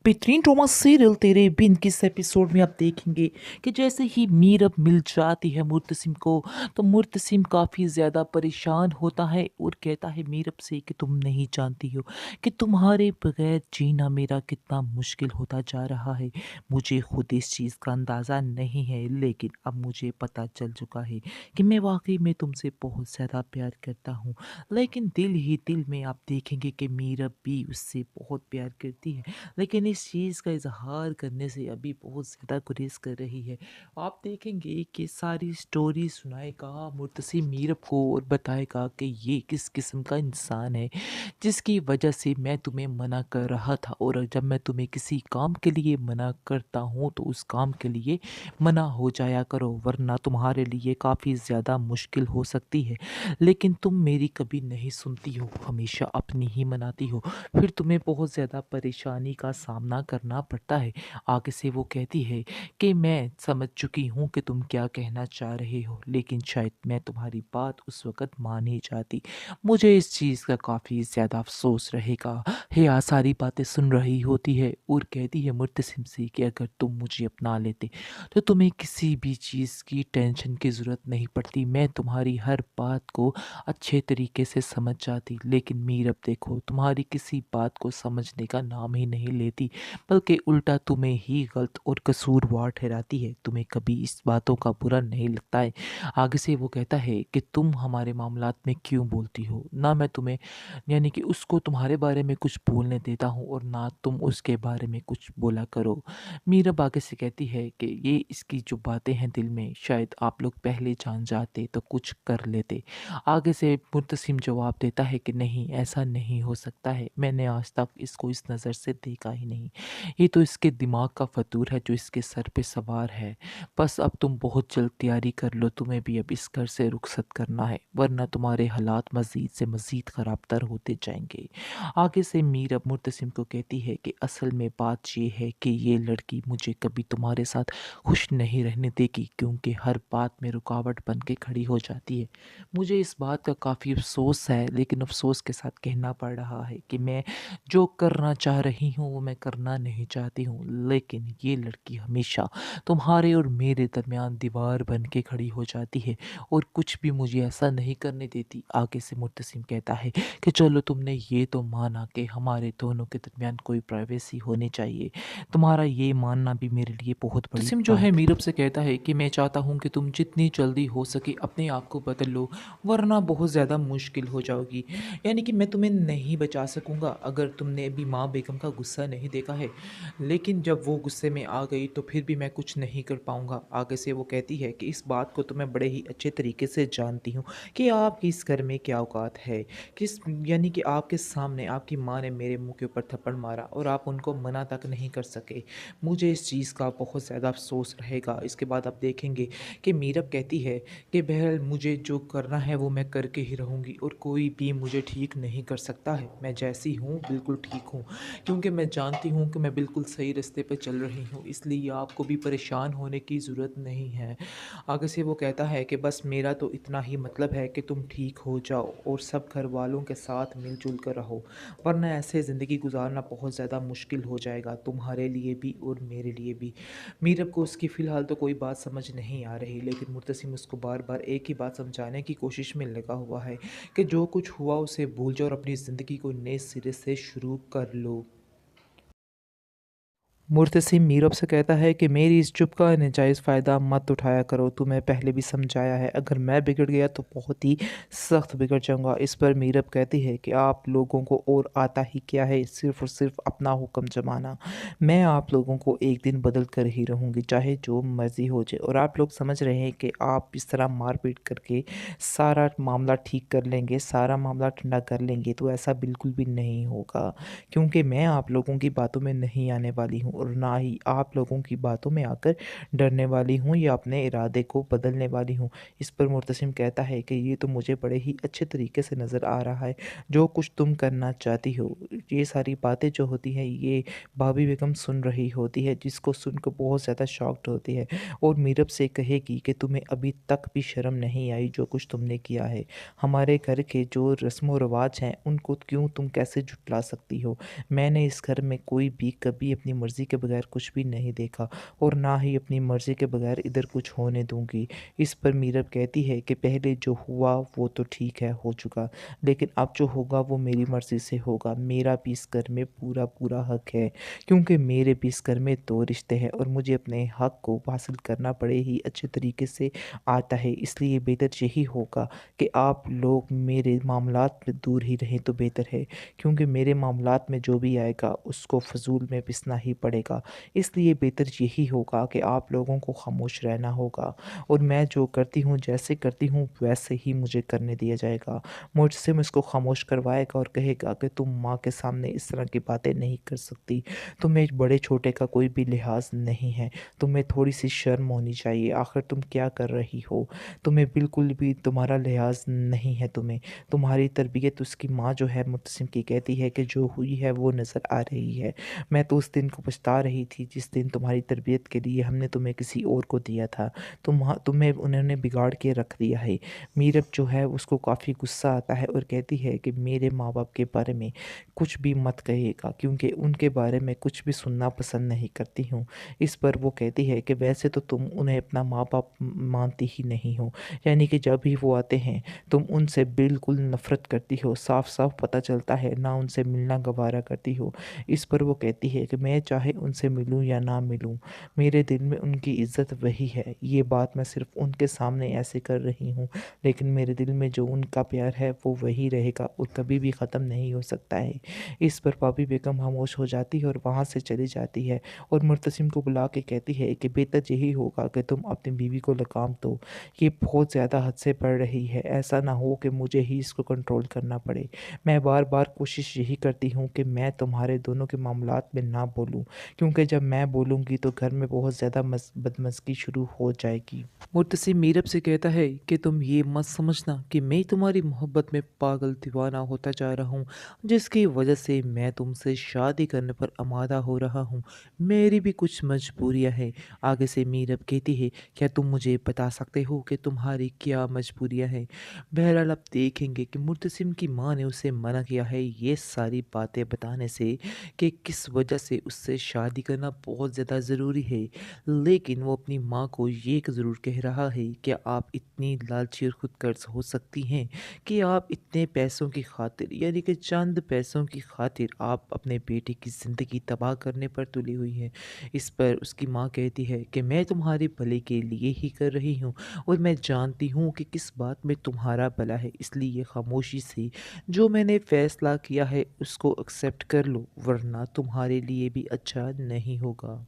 बेहतरीन drama serial तेरे बिन किस एपिसोड में आप देखेंगे कि जैसे ही मीरब मिल जाती है मुर्तसिम को, तो मुर्तसिम काफ़ी ज़्यादा परेशान होता है और कहता है मीरब से कि तुम नहीं जानती हो कि तुम्हारे बगैर जीना मेरा कितना मुश्किल होता जा रहा है। मुझे खुद इस चीज़ का अंदाज़ा नहीं है, लेकिन अब मुझे पता चल चुका है कि मैं वाकई में तुमसे बहुत ज़्यादा प्यार करता हूँ। लेकिन दिल ही दिल में आप देखेंगे कि मीरब भी उससे बहुत प्यार करती है, लेकिन इस चीज़ का इज़हार करने से अभी बहुत ज़्यादा गुरेज़ कर रही है। आप देखेंगे कि सारी स्टोरी सुनाएगा मुर्तसिम मीरब को और बताएगा कि ये किस किस्म का इंसान है, जिसकी वजह से मैं तुम्हें मना कर रहा था, और जब मैं तुम्हें किसी काम के लिए मना करता हूँ तो उस काम के लिए मना हो जाया करो, वरना तुम्हारे लिए काफ़ी ज़्यादा मुश्किल हो सकती है। लेकिन तुम मेरी कभी नहीं सुनती हो, हमेशा अपनी ही मनाती हो, फिर तुम्हें बहुत ज़्यादा परेशानी का सामना करना पड़ता है। आगे से वो कहती है कि मैं समझ चुकी हूँ कि तुम क्या कहना चाह रहे हो, लेकिन शायद मैं तुम्हारी बात उस वक़्त मान ही जाती। मुझे इस चीज़ का काफ़ी ज़्यादा अफ़सोस रहेगा। हिया सारी बातें सुन रही होती है और कहती है मुर्तसिम से कि अगर तुम मुझे अपना लेते, तो तुम्हें किसी भी चीज़ की टेंशन की ज़रूरत नहीं पड़ती। मैं तुम्हारी हर बात को अच्छे तरीके से समझ जाती, लेकिन मीरब देखो, तुम्हारी किसी बात को समझने का नाम ही नहीं लेती, बल्कि उल्टा तुम्हें ही गलत और कसूरवार ठहराती है। तुम्हें कभी इस बातों का बुरा नहीं लगता है। आगे से वो कहता है कि तुम हमारे मामलात में क्यों बोलती हो, ना मैं तुम्हें यानी कि उसको तुम्हारे बारे में कुछ बोलने देता हूँ और ना तुम उसके बारे में कुछ बोला करो। मीरब आगे से कहती है कि ये इसकी जो बातें हैं दिल में, शायद आप लोग पहले जान जाते तो कुछ कर लेते। आगे से मुर्तसिम जवाब देता है कि नहीं, ऐसा नहीं हो सकता है, मैंने आज तक इसको इस नज़र से देखा ही नहीं। ये तो इसके दिमाग का फतूर है जो इसके सर पे सवार है। बस अब तुम बहुत जल्द तैयारी कर लो, तुम्हें भी अब इस घर से रुखसत करना है, वरना तुम्हारे हालात मज़ीद से मज़ीद ख़राब तर होते जाएंगे। आगे से मीर अब मुर्तसिम को कहती है कि असल में बात ये है कि ये लड़की मुझे कभी तुम्हारे साथ खुश नहीं रहने देगी, क्योंकि हर बात में रुकावट बन के खड़ी हो जाती है। मुझे इस बात का काफ़ी अफ़सोस है, लेकिन अफ़सोस के साथ कहना पड़ रहा है कि मैं जो करना चाह रही हूँ वो मैं करना नहीं चाहती हूँ, लेकिन ये लड़की हमेशा तुम्हारे और मेरे दरमियान दीवार बन के खड़ी हो जाती है और कुछ भी मुझे ऐसा नहीं करने देती। आगे से मुर्तसिम कहता है कि चलो, तुमने ये तो माना कि हमारे दोनों के दरमियान कोई प्राइवेसी होनी चाहिए, तुम्हारा ये मानना भी मेरे लिए बहुत बड़ी मुतसिम जो है बात है। मीरब से कहता है कि मैं चाहता हूँ कि तुम जितनी जल्दी हो सके अपने आप को बदल लो, वरना बहुत ज़्यादा मुश्किल हो जाओगी। यानी कि मैं तुम्हें नहीं बचा सकूँगा अगर तुमने अभी माँ बेगम का गुस्सा नहीं देखा है, लेकिन जब वो गुस्से में आ गई तो फिर भी मैं कुछ नहीं कर पाऊँगा। आगे से वो कहती है कि इस बात को तो मैं बड़े ही अच्छे तरीके से जानती हूँ कि आपकी इस घर में क्या औकात है। किस यानी कि आपके सामने आपकी माँ ने मेरे मुँह के ऊपर थप्पड़ मारा और आप उनको मना तक नहीं कर सके। मुझे इस चीज़ का बहुत ज़्यादा अफ़सोस रहेगा। इसके बाद आप देखेंगे कि मीरब कहती है कि बहरहाल मुझे जो करना है वो मैं करके ही रहूँगी और कोई भी मुझे ठीक नहीं कर सकता है। मैं जैसी हूँ बिल्कुल ठीक हूँ, क्योंकि मैं जानती हूँ कि मैं बिल्कुल सही रास्ते पे चल रही हूँ, इसलिए आपको भी परेशान होने की ज़रूरत नहीं है। आगे से वो कहता है कि बस मेरा तो इतना ही मतलब है कि तुम ठीक हो जाओ और सब घर वालों के साथ मिलजुल कर रहो, वरना ऐसे ज़िंदगी गुजारना बहुत ज़्यादा मुश्किल हो जाएगा तुम्हारे लिए भी और मेरे लिए भी। मीरब को उसकी फ़िलहाल तो कोई बात समझ नहीं आ रही, लेकिन मुर्तसिम उसको बार बार एक ही बात समझाने की कोशिश में लगा हुआ है कि जो कुछ हुआ उसे भूल जाओ और अपनी ज़िंदगी को नए सिरे से शुरू कर लो। मुर्तसिम मीरब से कहता है कि मेरी इस चुप का नाजायज़ फ़ायदा मत उठाया करो, तुम्हें पहले भी समझाया है, अगर मैं बिगड़ गया तो बहुत ही सख्त बिगड़ जाऊंगा। इस पर मीरब कहती है कि आप लोगों को और आता ही क्या है, सिर्फ़ और सिर्फ अपना हुक्म जमाना। मैं आप लोगों को एक दिन बदल कर ही रहूँगी, चाहे जो मर्ज़ी हो जाए। और आप लोग समझ रहे हैं कि आप इस तरह मारपीट करके सारा मामला ठीक कर लेंगे, सारा मामला ठंडा कर लेंगे, तो ऐसा बिल्कुल भी नहीं होगा, क्योंकि मैं आप लोगों की बातों में नहीं आने वाली हूँ और ना ही आप लोगों की बातों में आकर डरने वाली हूँ या अपने इरादे को बदलने वाली हूँ। इस पर मुर्तसिम कहता है कि ये तो मुझे बड़े ही अच्छे तरीके से नज़र आ रहा है, जो कुछ तुम करना चाहती हो। ये सारी बातें जो होती हैं ये भाभी बेगम सुन रही होती है, जिसको सुनकर बहुत ज़्यादा शॉक्ड होती है और मीरब से कहेगी कि तुम्हें अभी तक भी शर्म नहीं आई जो कुछ तुमने किया है। हमारे घर के जो रस्म व रिवाज हैं उनको क्यों तुम कैसे झुठला सकती हो? मैंने इस घर में कोई भी कभी अपनी मर्ज़ी के बगैर कुछ भी नहीं देखा और ना ही अपनी मर्ज़ी के बगैर इधर कुछ होने दूँगी। इस पर मीरब कहती है कि पहले जो हुआ वो तो ठीक है, हो चुका, लेकिन अब जो होगा वो मेरी मर्ज़ी से होगा। मेरा भी इस घर में पूरा हक है, क्योंकि मेरे भी इस घर में 2 रिश्ते हैं और मुझे अपने हक को हासिल करना बड़े ही अच्छे तरीके से आता है। इसलिए बेहतर यही होगा कि आप लोग मेरे मामलात में दूर ही रहें तो बेहतर है, क्योंकि मेरे मामलात में जो भी आएगा उसको फ़िज़ूल में पिसना ही पड़ेगा। इसलिए बेहतर यही होगा कि आप लोगों को खामोश रहना होगा और मैं जो करती हूँ, जैसे करती हूँ वैसे ही मुझे करने दिया जाएगा। मुझसे इसको खामोश करवाएगा और कहेगा कि तुम माँ के सामने इस तरह की बातें नहीं कर सकती। तुम्हें बड़े-छोटे का कोई भी लिहाज़ नहीं है। तुम्हें थोड़ी-सी शर्म होनी चाहिए। आखिर तुम क्या कर रही हो? तुम्हें बिल्कुल भी तुम्हारा लिहाज़ नहीं है तुम्हें। तुम्हारी तरबियत उसकी माँ जो है मुत्तसिम की कहती है कि जो हुई है वो नज़र आ रही है। मैं तो उस दिन को पछता रही थी जिस दिन तुम्हारी तरबियत के लिए हमने तुम्हें किसी और को दिया था। तुम्हें उन्होंने बिगाड़ के रख दिया है। मीरब जो है उसको काफ़ी गुस्सा आता है और कहती है कि मेरे माँ-बाप के बारे में कुछ भी मत कहिएगा, क्योंकि उनके बारे में कुछ भी सुनना पसंद नहीं करती हूँ। इस पर वो कहती है कि वैसे तो तुम उन्हें अपना माँ-बाप मानती ही नहीं हो। यानी कि जब भी वो आते हैं तुम उनसे बिल्कुल नफ़रत करती हो। साफ-साफ पता चलता है ना उनसे मिलना गवारा करती हो। इस पर वो कहती है कि मैं चाहे उनसे मिलूँ या ना मिलूँ, मेरे दिल में उनकी इज़्ज़त वही है। ये बात मैं सिर्फ़ उनके सामने ऐसे कर रही हूँ, लेकिन मेरे दिल में जो उनका प्यार है वो वही रहेगा और कभी भी ख़त्म नहीं हो सकता है। इस पर भाभी बेगम खामोश हो जाती है और वहाँ से चली जाती है और मुर्तसिम को बुला के कहती है कि बेहतर यही होगा कि तुम अपनी बीवी को लगाम दो। ये बहुत ज़्यादा हद से बढ़ रही है। ऐसा ना हो कि मुझे ही इसको कंट्रोल करना पड़े। मैं बार-बार कोशिश यही करती हूँ कि मैं तुम्हारे दोनों के मामलात में ना बोलूँ, क्योंकि जब मैं बोलूँगी तो घर में बहुत ज़्यादा बदमज़गी शुरू हो जाएगी। मुर्तसिम मीरब से कहता है कि तुम ये मत समझना कि मैं तुम्हारी मोहब्बत में पागल दीवाना होता जा रहा हूँ, जिसकी वजह से मैं तुमसे शादी करने पर आमादा हो रहा हूँ। मेरी भी कुछ मजबूरियाँ हैं। आगे से मीरब कहती है, क्या तुम मुझे बता सकते हो कि तुम्हारी क्या मजबूरियाँ हैं? बहरहाल आप देखेंगे कि मुर्तसिम की माँ ने उसे मना किया है ये सारी बातें बताने से कि किस वजह से उससे शादी करना बहुत ज़्यादा ज़रूरी है। लेकिन वो अपनी माँ को ये ज़रूर कह रहा है कि आप इतनी लालची और खुदगर्ज़ हो सकती हैं कि आप इतने पैसों की खातिर, यानी कि चंद पैसों की खातिर आप अपने बेटे की ज़िंदगी तबाह करने पर तुली हुई हैं। इस पर उसकी माँ कहती है कि मैं तुम्हारे भले के लिए ही कर रही हूँ और मैं जानती हूँ कि किस बात में तुम्हारा भला है, इसलिए खामोशी से जो मैंने फ़ैसला किया है उसको एक्सेप्ट कर लो, वरना तुम्हारे लिए भी अच्छा नहीं होगा।